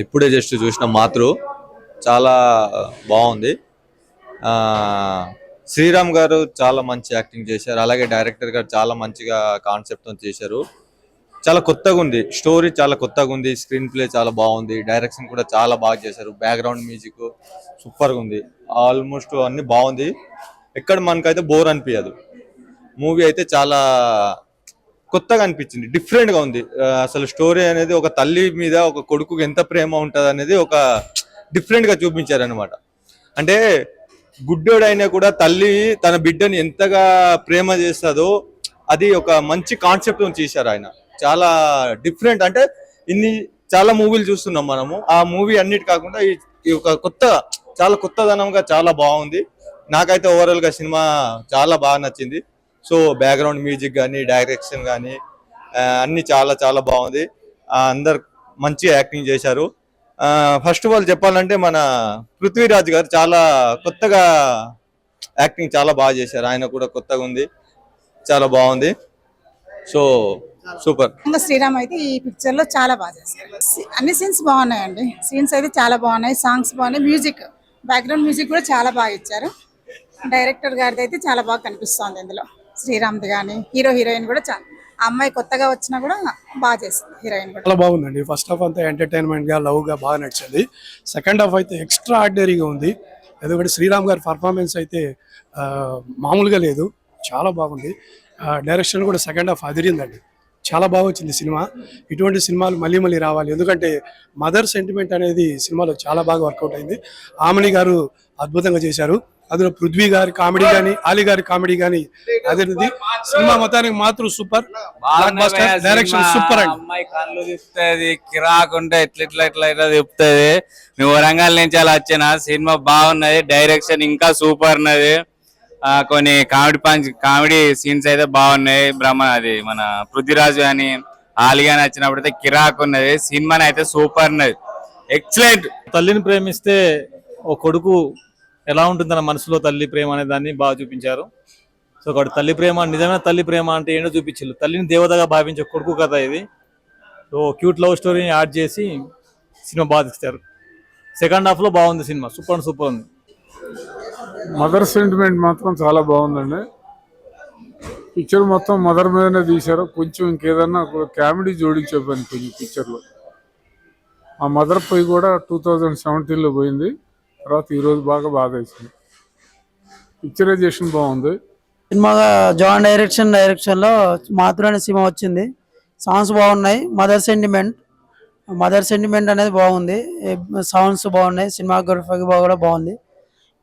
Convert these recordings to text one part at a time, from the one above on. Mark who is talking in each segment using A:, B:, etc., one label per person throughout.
A: ఇప్పుడే జస్ట్ చూసిన మాతృ చాలా బాగుంది. శ్రీరామ్ గారు చాలా మంచి యాక్టింగ్ చేశారు. అలాగే డైరెక్టర్ గారు చాలా మంచిగా కాన్సెప్ట్తో చేశారు. చాలా కొత్తగా ఉంది, స్టోరీ చాలా కొత్తగా ఉంది, స్క్రీన్ ప్లే చాలా బాగుంది, డైరెక్షన్ కూడా చాలా బాగా చేశారు, బ్యాక్గ్రౌండ్ మ్యూజిక్ సూపర్గా ఉంది, ఆల్మోస్ట్ అన్ని బాగుంది. ఎక్కడ మనకైతే బోర్ అనిపించదు. మూవీ అయితే చాలా కొత్తగా అనిపించింది, డిఫరెంట్గా ఉంది. అసలు స్టోరీ అనేది ఒక తల్లి మీద ఒక కొడుకుకి ఎంత ప్రేమ ఉంటుంది అనేది ఒక డిఫరెంట్గా చూపించారు అనమాట. అంటే గుడ్డోడైనా కూడా తల్లి తన బిడ్డని ఎంతగా ప్రేమ చేస్తుందో అది ఒక మంచి కాన్సెప్ట్ చేశారు ఆయన. చాలా డిఫరెంట్. అంటే చాలా మూవీలు చూస్తున్నాం మనము, ఆ మూవీ అన్నిటి కాకుండా ఈ ఒక చాలా కొత్తదనంగా చాలా బాగుంది. నాకైతే ఓవరాల్ గా సినిమా చాలా బాగా నచ్చింది. సో బ్యాక్గ్రౌండ్ మ్యూజిక్ కానీ డైరెక్షన్ కానీ అన్ని చాలా చాలా బాగుంది. అందరు మంచి యాక్టింగ్ చేశారు. ఫస్ట్ ఆఫ్ ఆల్ చెప్పాలంటే మన పృథ్వీరాజ్ గారు చాలా కొత్తగా యాక్టింగ్ చాలా బాగా చేశారు. ఆయన కూడా కొత్తగా ఉంది, చాలా బాగుంది. So super.
B: శ్రీరామ్ అయితే ఈ పిక్చర్ లో చాలా బాగా చేశారు. అన్ని సీన్స్ బాగున్నాయండి, సీన్స్ అయితే చాలా బాగున్నాయి, సాంగ్స్ బాగున్నాయి, మ్యూజిక్ బ్యాక్గ్రౌండ్ మ్యూజిక్ కూడా చాలా బాగా ఇచ్చారు. డైరెక్టర్ గారిది అయితే చాలా బాగా కనిపిస్తోంది ఇందులో. శ్రీరామ్ది కానీ హీరోయిన్ కూడా చాలా, ఆ అమ్మాయి కొత్తగా వచ్చినా కూడా బాగా చేస్తుంది. హీరోయిన్ కూడా
C: చాలా బాగుందండి. ఫస్ట్ హాఫ్ అంతా ఎంటర్టైన్మెంట్ గా లవ్ గా బాగా నచ్చింది. సెకండ్ హాఫ్ అయితే ఎక్స్ట్రా ఆర్డినరీగా ఉంది. ఎందుకంటే శ్రీరామ్ గారి పర్ఫార్మెన్స్ అయితే మామూలుగా లేదు, చాలా బాగుంది. డైరెక్షన్ కూడా సెకండ్ హాఫ్ అదిరిందండి, చాలా బాగా వచ్చింది సినిమా. ఇటువంటి సినిమాలు మళ్ళీ మళ్ళీ రావాలి, ఎందుకంటే మదర్ సెంటిమెంట్ అనేది సినిమాలో చాలా బాగా వర్కౌట్ అయింది. ఆమని గారు అద్భుతంగా చేశారు. అందులో పృథ్వీ గారి కామెడీ కానీ ఆలీ గారి కామెడీ కానీ అదే సినిమా మొత్తానికి మాత్రం సూపర్. డైరెక్షన్ సూపర్ అండి.
D: అమ్మాయి కళ్ళు తిప్పుతుంది, కిరాకుంటే ఇట్లా తిప్పుతుంది. నువ్వు వరంగల్ నుంచి అలా వచ్చిన సినిమా బాగున్నది, డైరెక్షన్ ఇంకా సూపర్ ఉన్నది. కొన్ని కామెడీ సీన్స్ అయితే బాగున్నాయి. అది మన పృథ్వీరాజ్ గాని ఆలీ గాని వచ్చినప్పుడు అయితే కిరాక్ ఉన్నది. సినిమా అయితే సూపర్ ఉన్నది, ఎక్సలెంట్.
E: తల్లిని ప్రేమిస్తే ఓ కొడుకు ఎలా ఉంటుందన్న మనసులో తల్లి ప్రేమ అనే దాన్ని బాగా చూపించారు. సో ఒకటి తల్లి ప్రేమ, నిజమైన తల్లి ప్రేమ అంటే ఏంటో చూపించారు. తల్లిని దేవతగా భావించే కొడుకు కథ ఇది. సో క్యూట్ లవ్ స్టోరీని యాడ్ చేసి సినిమా బాగా తీస్తారు. సెకండ్ హాఫ్ లో బాగుంది సినిమా, సూపర్ ఉంది.
F: మదర్ సెంటిమెంట్ మాత్రం చాలా బాగుందండి. పిక్చర్ మొత్తం మదర్ మీదనే తీశారు. కొంచెం ఇంకేదన్నా కామెడీ జోడించే పని కొంచెం పిక్చర్లో. ఆ మదర్ పోయి కూడా 2017లో పోయింది, తర్వాత ఈరోజు బాగా బాధ వేసింది. పిక్చరైజేషన్ బాగుంది.
G: సినిమా జాన్ డైరెక్షన్లో మాతృ అనే సినిమా వచ్చింది. సాంగ్స్ బాగున్నాయి. మదర్ సెంటిమెంట్ అనేది బాగుంది. సాంగ్స్ బాగున్నాయి, సినిమాగ్రఫీ కూడా బాగుంది.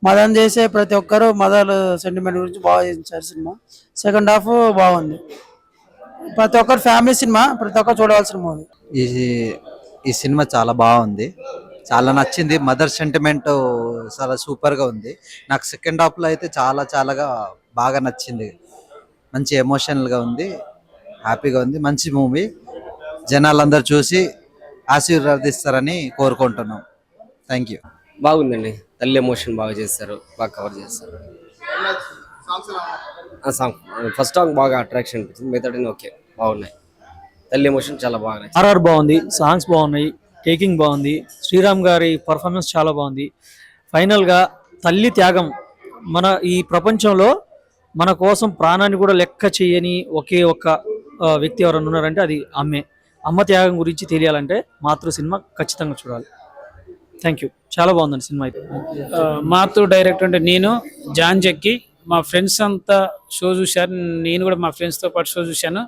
G: మదర్ చేసే ప్రతి ఒక్కరు మదర్ సెంటిమెంట్ గురించి బాగా చేశారు సినిమా. సెకండ్ హాఫ్ బాగుంది. ప్రతి ఒక్కరు ఫ్యామిలీ సినిమా, ప్రతి ఒక్కరు చూడవలసిన మూవీ.
H: ఈ సినిమా చాలా బాగుంది, చాలా నచ్చింది. మదర్ సెంటిమెంట్ చాలా సూపర్గా ఉంది. నాకు సెకండ్ హాఫ్లో అయితే చాలా బాగా నచ్చింది. మంచి ఎమోషనల్గా ఉంది, హ్యాపీగా ఉంది. మంచి మూవీ, జనాలందరూ చూసి ఆశీర్వదిస్తారని కోరుకుంటున్నాం. Thank you.
I: బాగుందండి, తల్లి ఎమోషన్ బాగా చేస్తారు, బాగా కవర్ చేస్తారు. సాంగ్ ఫస్ట్ సాంగ్ బాగా అట్రాక్షన్ అనిపించింది, మిగతా ఓకే బాగున్నాయి. తల్లి ఎమోషన్ చాలా బాగా.
J: ఆర్ఆర్ బాగుంది, సాంగ్స్ బాగున్నాయి, టేకింగ్ బాగుంది, శ్రీరామ్ గారి పర్ఫార్మెన్స్ చాలా బాగుంది. ఫైనల్గా తల్లి త్యాగం, మన ఈ ప్రపంచంలో మన కోసం ప్రాణాన్ని కూడా లెక్క చేయని ఒకే ఒక్క వ్యక్తి ఎవరైనా ఉన్నారంటే అది అమ్మే. అమ్మ త్యాగం గురించి తెలియాలంటే మాతృ సినిమా ఖచ్చితంగా చూడాలి. థ్యాంక్ యూ, చాలా బాగుందండి సినిమా అయితే.
K: మాతృ డైరెక్టర్ అంటే నేను జాన్ జక్కి, మా ఫ్రెండ్స్ అంతా షో చూశారు, నేను కూడా మా ఫ్రెండ్స్తో పాటు షో చూశాను.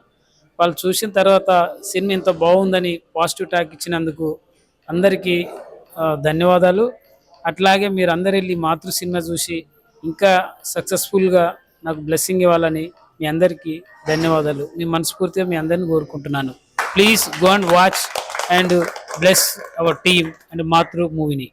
K: వాళ్ళు చూసిన తర్వాత సినిమా ఇంత బాగుందని పాజిటివ్ టాక్ ఇచ్చినందుకు అందరికీ ధన్యవాదాలు. అట్లాగే మీరు అందరు వెళ్ళి మాతృ సినిమా చూసి ఇంకా సక్సెస్ఫుల్గా నాకు బ్లెస్సింగ్ ఇవ్వాలని మీ అందరికీ ధన్యవాదాలు. మీ మనస్ఫూర్తిగా మీ అందరిని కోరుకుంటున్నాను. Please go and watch and bless our team and మాతృ మూవీని.